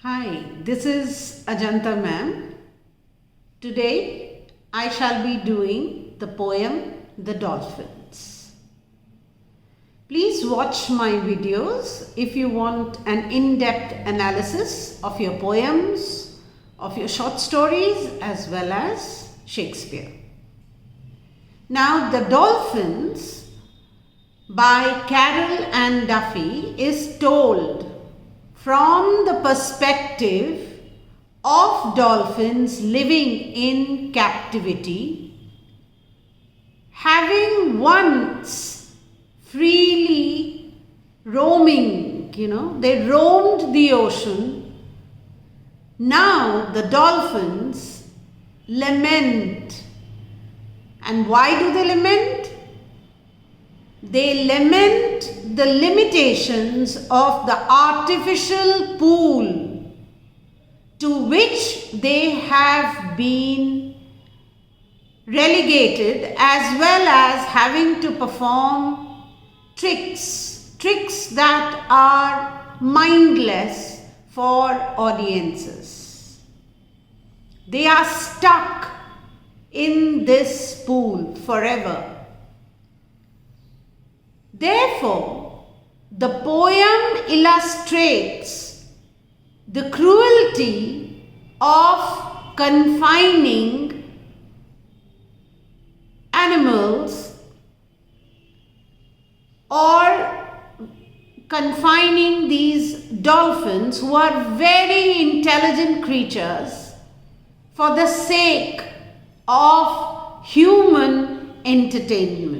Hi, this is Ajanta ma'am. Today I shall be doing the poem The Dolphins. Please watch my videos if you want an in-depth analysis of your poems, of your short stories as well as Shakespeare. Now, The Dolphins by Carroll and Duffy is told from the perspective of dolphins living in captivity, having once freely roaming, they roamed the ocean. Now the dolphins lament. And why do they lament? They lament the limitations of the artificial pool to which they have been relegated, as well as having to perform tricks that are mindless for audiences. They are stuck in this pool forever. Therefore, the poem illustrates the cruelty of confining animals or confining these dolphins, who are very intelligent creatures, for the sake of human entertainment.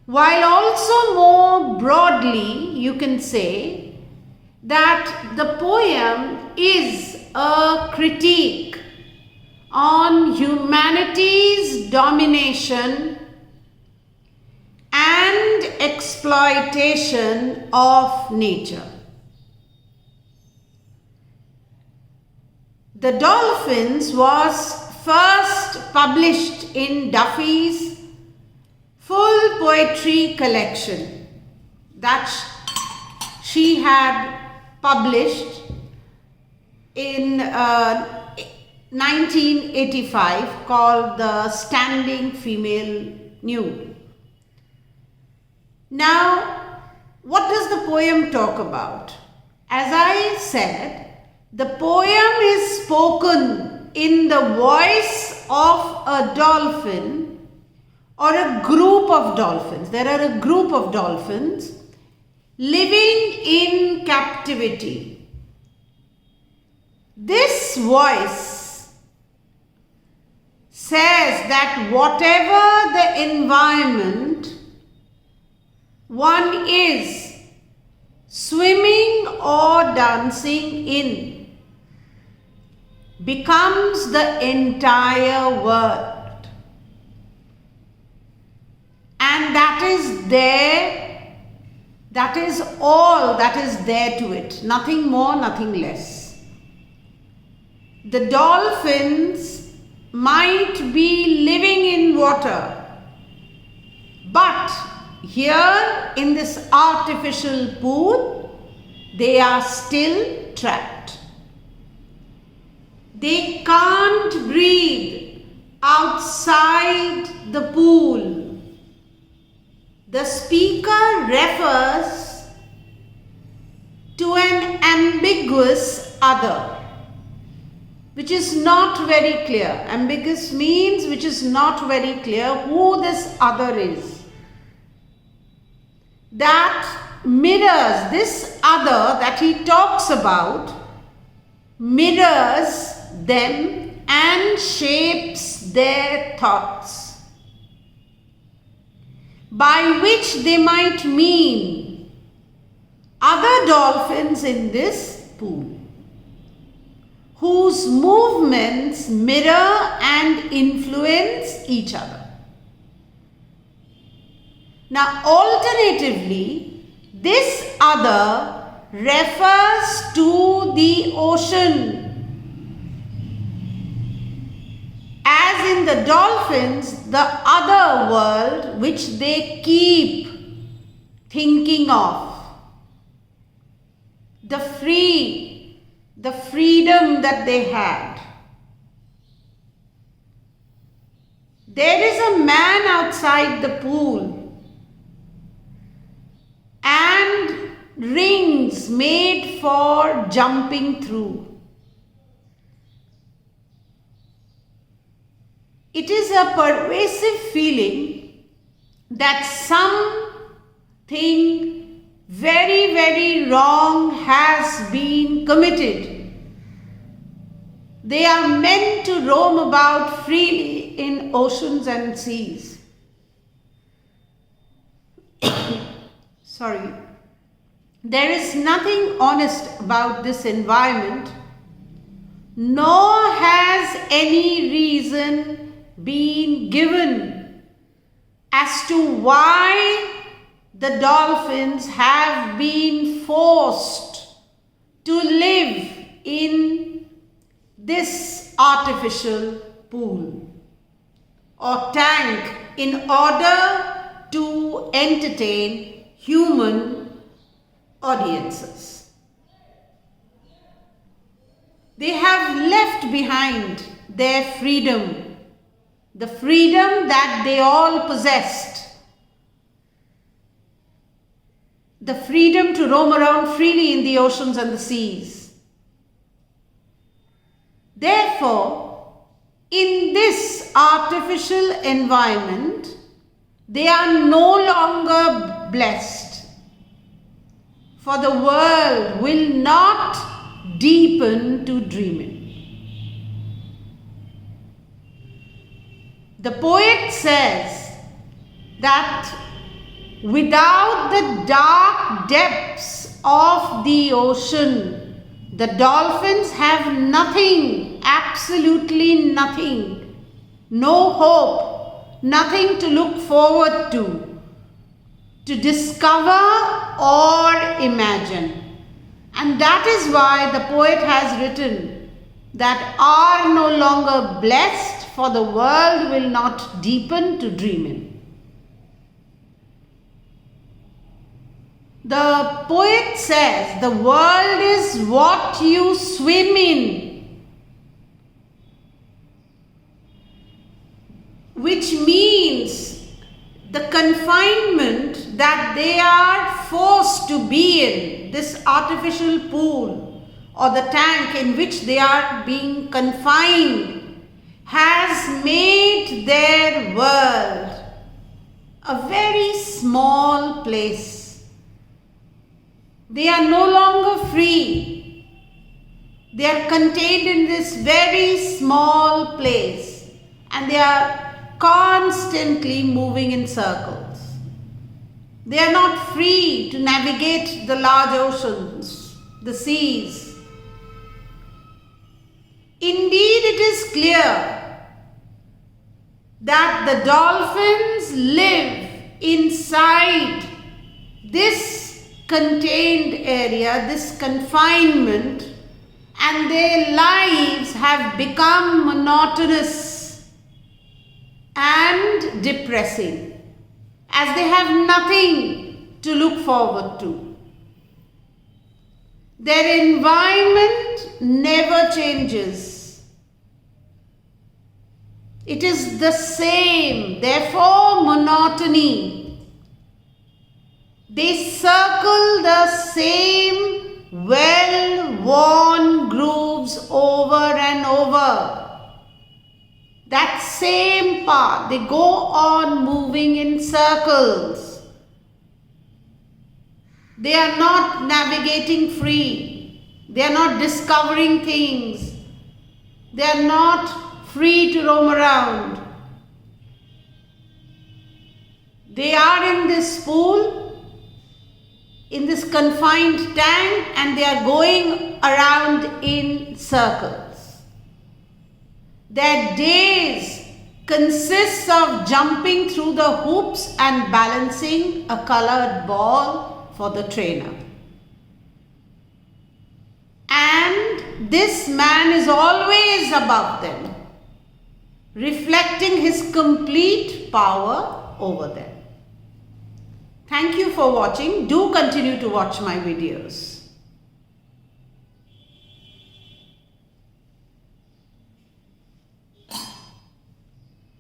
While also more broadly, you can say that the poem is a critique on humanity's domination and exploitation of nature. The Dolphins was first published in Duffy's full poetry collection that she had published in 1985, called The Standing Female Nude. Now, what does the poem talk about? As I said, the poem is spoken in the voice of a dolphin or a group of dolphins. There are a group of dolphins living in captivity. This voice says that whatever the environment one is swimming or dancing in becomes the entire world. And that is there, that is all that is there to it. Nothing more, nothing less. The dolphins might be living in water, but here in this artificial pool, they are still trapped. They can't breathe outside the pool. The speaker refers to an ambiguous other, which is not very clear. Ambiguous means which is not very clear who this other is. That mirrors, this other that he talks about, mirrors them and shapes their thoughts, by which they might mean other dolphins in this pool, whose movements mirror and influence each other. Now, alternatively, this other refers to the ocean. As in the dolphins, the other world which they keep thinking of. the freedom that they had. There is a man outside the pool and rings made for jumping through. It is a pervasive feeling that something very, very wrong has been committed. They are meant to roam about freely in oceans and seas. Sorry. There is nothing honest about this environment, nor has any reason been given as to why the dolphins have been forced to live in this artificial pool or tank in order to entertain human audiences. They have left behind their freedom, the freedom that they all possessed, the freedom to roam around freely in the oceans and the seas. Therefore, in this artificial environment, they are no longer blessed, for the world will not deepen to dreaming. The poet says that without the dark depths of the ocean, the dolphins have nothing, absolutely nothing, no hope, nothing to look forward to discover or imagine. And that is why the poet has written that are no longer blessed, for the world will not deepen to dream in. The poet says the world is what you swim in, which means the confinement that they are forced to be in, this artificial pool or the tank in which they are being confined, has made their world a very small place. They are no longer free. They are contained in this very small place and they are constantly moving in circles. They are not free to navigate the large oceans, the seas. Indeed, it is clear that the dolphins live inside this contained area, this confinement, and their lives have become monotonous and depressing, as they have nothing to look forward to. Their environment never changes. It is the same, therefore monotony. They circle the same well-worn grooves over and over. That same path, they go on moving in circles. They are not navigating free. They are not discovering things. They are not free to roam around. They are in this pool, in this confined tank, and they are going around in circles. Their days consist of jumping through the hoops and balancing a colored ball for the trainer. And this man is always above them, reflecting his complete power over them. Thank you for watching. Do continue to watch my videos.